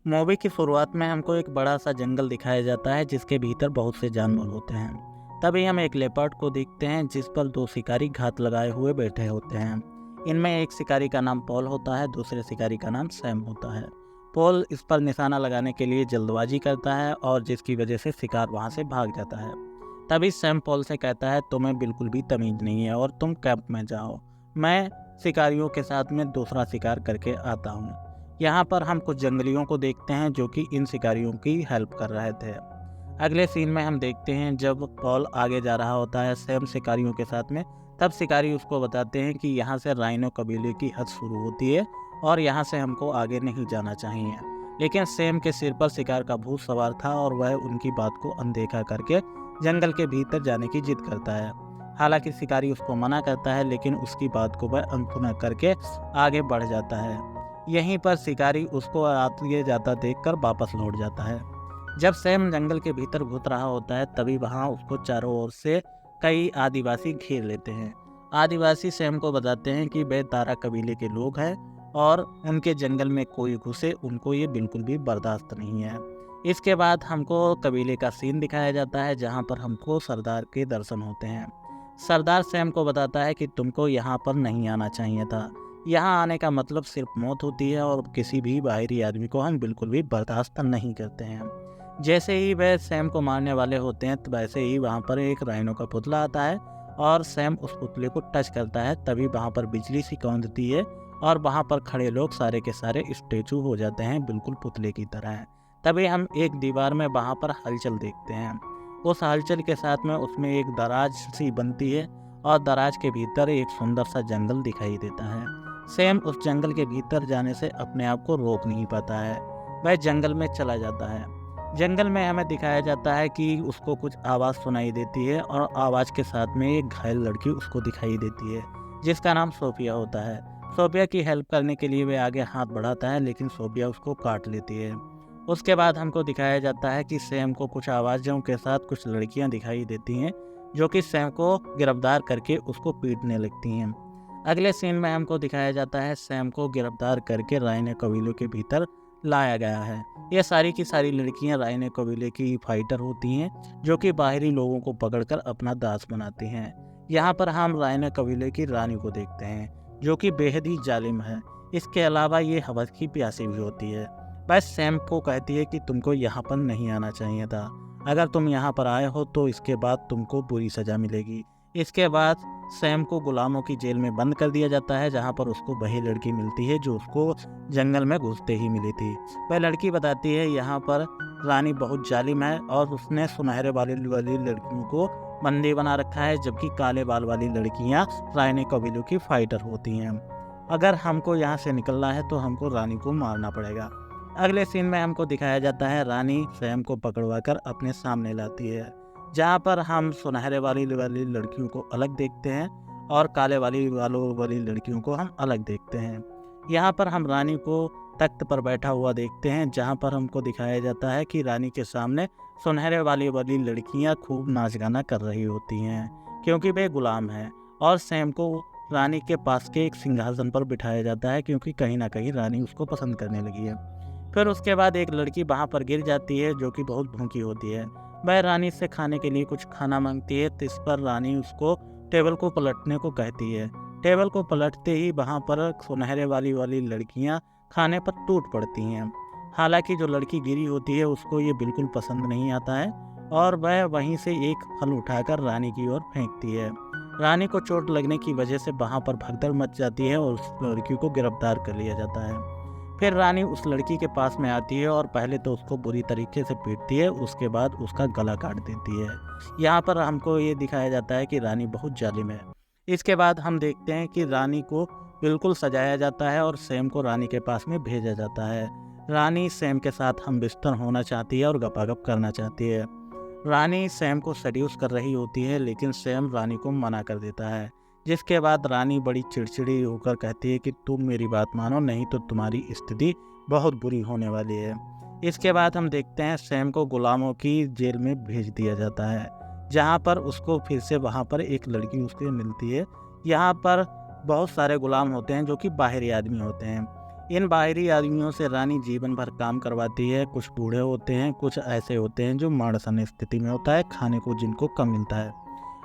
Movie की शुरुआत में हमको एक बड़ा सा जंगल दिखाया जाता है जिसके भीतर बहुत से जानवर होते हैं। तभी हम एक लेपर्ड को देखते हैं जिस पर दो शिकारी घात लगाए हुए बैठे होते हैं। इनमें एक शिकारी का नाम पॉल होता है, दूसरे शिकारी का नाम सैम होता है। पॉल इस पर निशाना लगाने के लिए जल्दबाजी करता है और जिसकी वजह से शिकार वहां से भाग जाता है। तभी सैम पॉल से कहता है तुम्हें बिल्कुल भी तमीज नहीं है और तुम कैंप में जाओ, मैं शिकारियों के साथ में दूसरा शिकार करके आता हूँ। यहाँ पर हम कुछ जंगलियों को देखते हैं जो कि इन शिकारियों की हेल्प कर रहे थे। अगले सीन में हम देखते हैं जब पॉल आगे जा रहा होता है सैम शिकारियों के साथ में, तब शिकारी उसको बताते हैं कि यहाँ से राइनो कबीले की हद शुरू होती है और यहाँ से हमको आगे नहीं जाना चाहिए। लेकिन सैम के सिर पर शिकार का भूत सवार था और वह उनकी बात को अनदेखा करके जंगल के भीतर जाने की जिद करता है। हालांकि शिकारी उसको मना करता है लेकिन उसकी बात को वह अनसुना करके आगे बढ़ जाता है। यहीं पर शिकारी उसको आगे जाता देखकर वापस लौट जाता है। जब सैम जंगल के भीतर घुस रहा होता है तभी वहां उसको चारों ओर से कई आदिवासी घेर लेते हैं। आदिवासी सैम को बताते हैं कि वे तारा कबीले के लोग हैं और उनके जंगल में कोई घुसे उनको ये बिल्कुल भी बर्दाश्त नहीं है। इसके बाद हमको कबीले का सीन दिखाया जाता है जहाँ पर हमको सरदार के दर्शन होते हैं। सरदार सैम को बताता है कि तुमको यहाँ पर नहीं आना चाहिए था, यहाँ आने का मतलब सिर्फ मौत होती है और किसी भी बाहरी आदमी को हम बिल्कुल भी बर्दाश्त नहीं करते हैं। जैसे ही वह सैम को मारने वाले होते हैं तो वैसे ही वहाँ पर एक राइनो का पुतला आता है और सैम उस पुतले को टच करता है। तभी वहाँ पर बिजली सी कौंधती है और वहाँ पर खड़े लोग सारे के सारे स्टेचू हो जाते हैं बिल्कुल पुतले की तरह। तभी हम एक दीवार में वहाँ पर हलचल देखते हैं। उस हलचल के साथ में उसमें एक दराज सी बनती है और दराज के भीतर एक सुंदर सा जंगल दिखाई देता है। सैम उस जंगल के भीतर जाने से अपने आप को रोक नहीं पाता है, वह जंगल में चला जाता है। जंगल में हमें दिखाया जाता है कि उसको कुछ आवाज़ सुनाई देती है और आवाज़ के साथ में एक घायल लड़की उसको दिखाई देती है जिसका नाम सोफिया होता है। सोफिया की हेल्प करने के लिए वह आगे हाथ बढ़ाता है लेकिन सोफिया उसको काट लेती है। उसके बाद हमको दिखाया जाता है कि सैम को कुछ आवाज़ों के साथ कुछ लड़कियां दिखाई देती हैं जो कि सैम को गिरफ्तार करके उसको पीटने लगती हैं। अगले सीन में हमको दिखाया जाता है सैम को गिरफ्तार करके राइनो कबीले के भीतर लाया गया है। ये सारी की सारी लड़कियां राइनो कबीले की फाइटर होती हैं जो कि बाहरी लोगों को पकड़कर अपना दास बनाती हैं। यहाँ पर हम राइनो कबीले की रानी को देखते हैं जो कि बेहद ही जालिम है। इसके अलावा ये हवस की प्यासी भी होती है। बस सैम को कहती है कि तुमको यहाँ पर नहीं आना चाहिए था, अगर तुम यहाँ पर आए हो तो इसके बाद तुमको बुरी सज़ा मिलेगी। इसके बाद सैम को गुलामों की जेल में बंद कर दिया जाता है जहाँ पर उसको वही लड़की मिलती है जो उसको जंगल में घुसते ही मिली थी। वह लड़की बताती है यहाँ पर रानी बहुत जालिम है और उसने सुनहरे वाली लड़कियों को बंदी बना रखा है जबकि काले बाल वाली लड़कियाँ राइनो कबीलों की फाइटर होती हैं। अगर हमको यहाँ से निकलना है तो हमको रानी को मारना पड़ेगा। अगले सीन में हमको दिखाया जाता है रानी सैम को पकड़वाकर अपने सामने लाती है जहाँ पर हम सुनहरे वाली लड़कियों को अलग देखते हैं और काले वाली लड़कियों को हम अलग देखते हैं। यहाँ पर हम रानी को तख्त पर बैठा हुआ देखते हैं जहाँ पर हमको दिखाया जाता है कि रानी के सामने सुनहरे वाली लड़कियाँ खूब नाच गाना कर रही होती हैं क्योंकि वे गुलाम हैं और सैम को रानी के पास के एक सिंहासन पर बिठाया जाता है क्योंकि कहीं ना कहीं रानी उसको पसंद करने लगी है। फिर उसके बाद एक लड़की वहाँ पर गिर जाती है जो कि बहुत भूखी होती है। वह रानी से खाने के लिए कुछ खाना मांगती है तो इस पर रानी उसको टेबल को पलटने को कहती है। टेबल को पलटते ही वहाँ पर सुनहरे वाली लड़कियाँ खाने पर टूट पड़ती हैं। हालांकि जो लड़की गिरी होती है उसको ये बिल्कुल पसंद नहीं आता है और वह वहीं से एक फल उठाकर रानी की ओर फेंकती है। रानी को चोट लगने की वजह से वहाँ पर भगदड़ मच जाती है और उस लड़की को गिरफ्तार कर लिया जाता है। फिर रानी उस लड़की के पास में आती है और पहले तो उसको बुरी तरीके से पीटती है, उसके बाद उसका गला काट देती है। यहाँ पर हमको ये दिखाया जाता है कि रानी बहुत जालिम है। इसके बाद हम देखते हैं कि रानी को बिल्कुल सजाया जाता है और सैम को रानी के पास में भेजा जाता है। रानी सैम के साथ हम बिस्तर होना चाहती है और गपागप करना चाहती है। रानी सैम को सड्यूस कर रही होती है लेकिन सैम रानी को मना कर देता है, जिसके बाद रानी बड़ी चिड़चिड़ी होकर कहती है कि तुम मेरी बात मानो नहीं तो तुम्हारी स्थिति बहुत बुरी होने वाली है। इसके बाद हम देखते हैं सैम को गुलामों की जेल में भेज दिया जाता है जहाँ पर उसको फिर से वहाँ पर एक लड़की उसके मिलती है। यहाँ पर बहुत सारे गुलाम होते हैं जो कि बाहरी आदमी होते हैं। इन बाहरी आदमियों से रानी जीवन भर काम करवाती है। कुछ बूढ़े होते हैं, कुछ ऐसे होते हैं जो माड़सन स्थिति में होता है, खाने को जिनको कम मिलता है।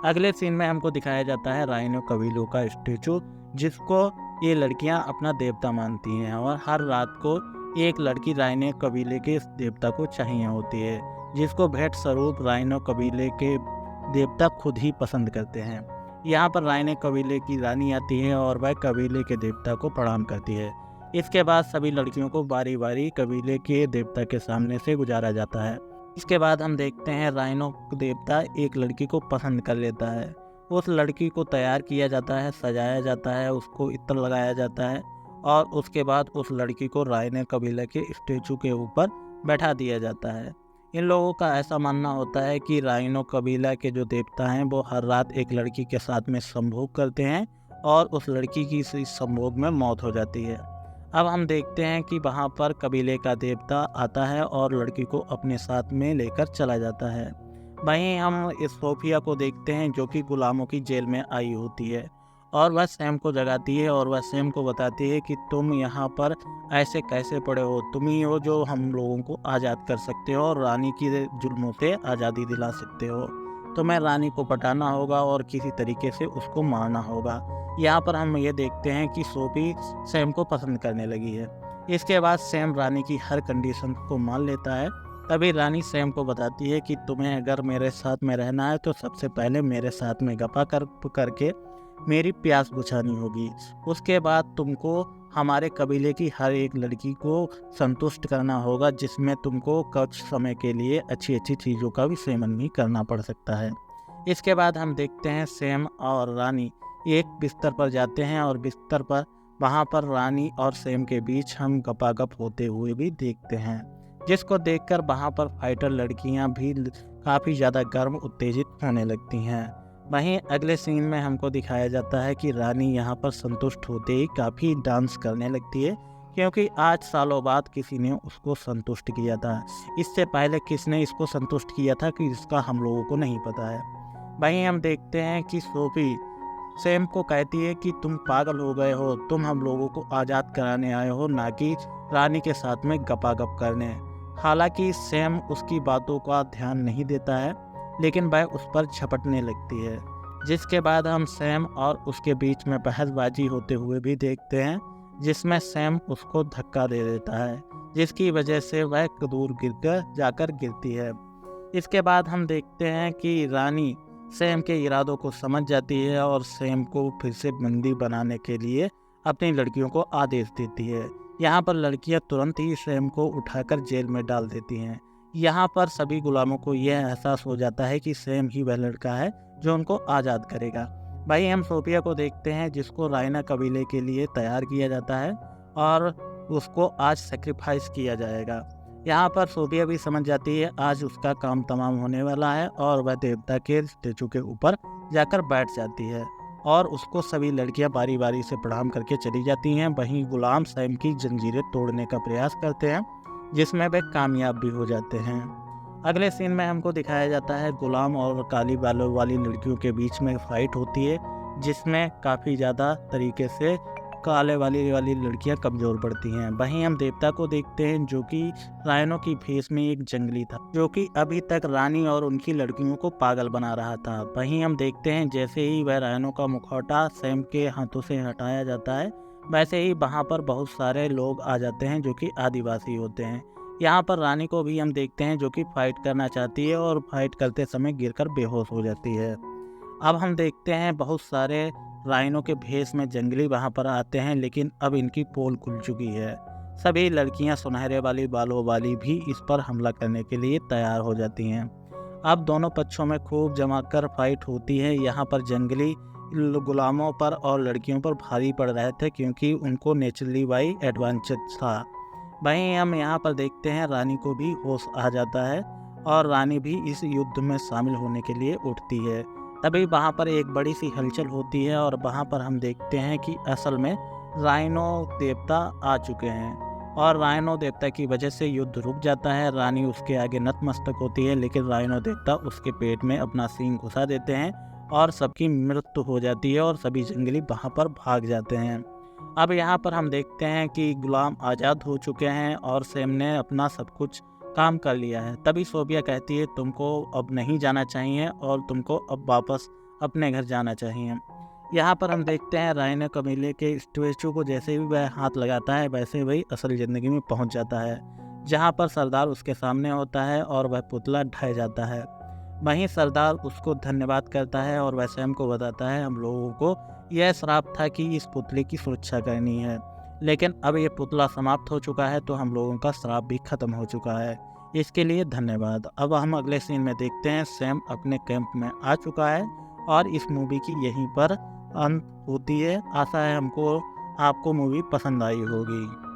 अगले सीन में हमको दिखाया जाता है राइनो कबीलों का स्टेचू, जिसको ये लड़कियां अपना देवता मानती हैं और हर रात को एक लड़की राइनो कबीले के इस देवता को चाहिए होती है, जिसको भेंट स्वरूप राइनो कबीले के देवता खुद ही पसंद करते हैं। यहाँ पर राइनो कबीले की रानी आती है और वह कबीले के देवता को प्रणाम करती है। इसके बाद सभी लड़कियों को बारी बारी कबीले के देवता के सामने से गुजारा जाता है। इसके बाद हम देखते हैं राइनो देवता एक लड़की को पसंद कर लेता है। उस लड़की को तैयार किया जाता है, सजाया जाता है, उसको इत्र लगाया जाता है और उसके बाद उस लड़की को राइनो कबीले के स्टेचू के ऊपर बैठा दिया जाता है। इन लोगों का ऐसा मानना होता है कि राइनो कबीला के जो देवता हैं वो हर रात एक लड़की के साथ में संभोग करते हैं और उस लड़की की इस संभोग में मौत हो जाती है। अब हम देखते हैं कि वहाँ पर कबीले का देवता आता है और लड़की को अपने साथ में लेकर चला जाता है। वहीं हम इस सोफिया को देखते हैं जो कि गुलामों की जेल में आई होती है और वह सैम को जगाती है और वह सैम को बताती है कि तुम यहाँ पर ऐसे कैसे पड़े हो, तुम ही हो जो हम लोगों को आज़ाद कर सकते हो और रानी की जुल्मों से आज़ादी दिला सकते हो। तुम्हें रानी को पटाना होगा और किसी तरीके से उसको मारना होगा। यहाँ पर हम ये देखते हैं कि सोफी सैम को पसंद करने लगी है। इसके बाद सैम रानी की हर कंडीशन को मान लेता है। तभी रानी सैम को बताती है कि तुम्हें अगर मेरे साथ में रहना है तो सबसे पहले मेरे साथ में गपा करके मेरी प्यास बुझानी होगी। उसके बाद तुमको हमारे कबीले की हर एक लड़की को संतुष्ट करना होगा, जिसमें तुमको कुछ समय के लिए अच्छी अच्छी चीज़ों का भी सेवन भी करना पड़ सकता है। इसके बाद हम देखते हैं सैम और रानी एक बिस्तर पर जाते हैं और बिस्तर पर वहाँ पर रानी और सैम के बीच हम गपागप होते हुए भी देखते हैं, जिसको देखकर वहाँ पर फाइटर लड़कियाँ भी काफ़ी ज़्यादा गर्म उत्तेजित होने लगती हैं। वहीं अगले सीन में हमको दिखाया जाता है कि रानी यहाँ पर संतुष्ट होते ही काफ़ी डांस करने लगती है, क्योंकि आज सालों बाद किसी ने उसको संतुष्ट किया था। इससे पहले किसने इसको संतुष्ट किया था कि इसका हम लोगों को नहीं पता है। वहीं हम देखते हैं कि सोफी सैम को कहती है कि तुम पागल हो गए हो, तुम हम लोगों को आज़ाद कराने आए हो, ना कि रानी के साथ में गपागप करने। हालांकि सैम उसकी बातों का ध्यान नहीं देता है, लेकिन वह उस पर झपटने लगती है, जिसके बाद हम सैम और उसके बीच में बहसबाजी होते हुए भी देखते हैं, जिसमें सैम उसको धक्का दे देता है, जिसकी वजह से वह दूर जाकर गिरती है। इसके बाद हम देखते हैं कि रानी सैम के इरादों को समझ जाती है और सैम को फिर से बंदी बनाने के लिए अपनी लड़कियों को आदेश देती है। यहाँ पर लड़कियाँ तुरंत ही सैम को उठाकर जेल में डाल देती हैं। यहाँ पर सभी गुलामों को यह एहसास हो जाता है कि सैम ही वह लड़का है जो उनको आज़ाद करेगा। भाई हम सोफिया को देखते हैं, जिसको राइनो कबीले के लिए तैयार किया जाता है और उसको आज सेक्रीफाइस किया जाएगा। यहाँ पर सोफिया भी समझ जाती है आज उसका काम तमाम होने वाला है और वह देवता के स्टेचू के ऊपर जाकर बैठ जाती है और उसको सभी लड़कियां बारी बारी से प्रणाम करके चली जाती हैं। वहीं गुलाम सैम की जंजीरें तोड़ने का प्रयास करते हैं, जिसमें वे कामयाब भी हो जाते हैं। अगले सीन में हमको दिखाया जाता है गुलाम और काली बालों वाली लड़कियों के बीच में फाइट होती है, जिसमें काफ़ी ज़्यादा तरीके से काले वाली लड़कियां कमज़ोर पड़ती हैं। वहीं हम देवता को देखते हैं जो कि राइनो की भेष में एक जंगली था, जो कि अभी तक रानी और उनकी लड़कियों को पागल बना रहा था। वहीं हम देखते हैं जैसे ही वह राइनो का मुखौटा सैम के हाथों से हटाया जाता है, वैसे ही वहाँ पर बहुत सारे लोग आ जाते हैं जो कि आदिवासी होते हैं। यहाँ पर रानी को भी हम देखते हैं जो कि फाइट करना चाहती है और फाइट करते समय गिरकर बेहोश हो जाती है। अब हम देखते हैं बहुत सारे राइनो के भेष में जंगली वहाँ पर आते हैं, लेकिन अब इनकी पोल खुल चुकी है। सभी लड़कियाँ सुनहरे वाली बालों वाली भी इस पर हमला करने के लिए तैयार हो जाती हैं। अब दोनों पक्षों में खूब जमाकर फाइट होती है। यहाँ पर जंगली गुलामों पर और लड़कियों पर भारी पड़ रहे थे, क्योंकि उनको नेचुरली वाई एडवांटेज था। वहीं हम यहाँ पर देखते हैं रानी को भी होश आ जाता है और रानी भी इस युद्ध में शामिल होने के लिए उठती है। तभी वहाँ पर एक बड़ी सी हलचल होती है और वहाँ पर हम देखते हैं कि असल में राइनो देवता आ चुके हैं और राइनो देवता की वजह से युद्ध रुक जाता है। रानी उसके आगे नतमस्तक होती है, लेकिन राइनो देवता उसके पेट में अपना सींग घुसा देते हैं और सबकी मृत्यु हो जाती है और सभी जंगली वहाँ पर भाग जाते हैं। अब यहाँ पर हम देखते हैं कि गुलाम आज़ाद हो चुके हैं और सैम ने अपना सब कुछ काम कर लिया है। तभी सोफिया कहती है तुमको अब नहीं जाना चाहिए और तुमको अब वापस अपने घर जाना चाहिए। यहाँ पर हम देखते हैं रायनो कमीले के स्टैचू को जैसे ही वह हाथ लगाता है वैसे वही असल ज़िंदगी में पहुँच जाता है, जहाँ पर सरदार उसके सामने होता है और वह पुतला ढह जाता है। वहीं सरदार उसको धन्यवाद करता है और वह सैम को बताता है हम लोगों को यह श्राप था कि इस पुतले की सुरक्षा करनी है, लेकिन अब ये पुतला समाप्त हो चुका है तो हम लोगों का श्राप भी ख़त्म हो चुका है, इसके लिए धन्यवाद। अब हम अगले सीन में देखते हैं सैम अपने कैंप में आ चुका है और इस मूवी की यहीं पर अंत होती है। आशा है आपको मूवी पसंद आई होगी।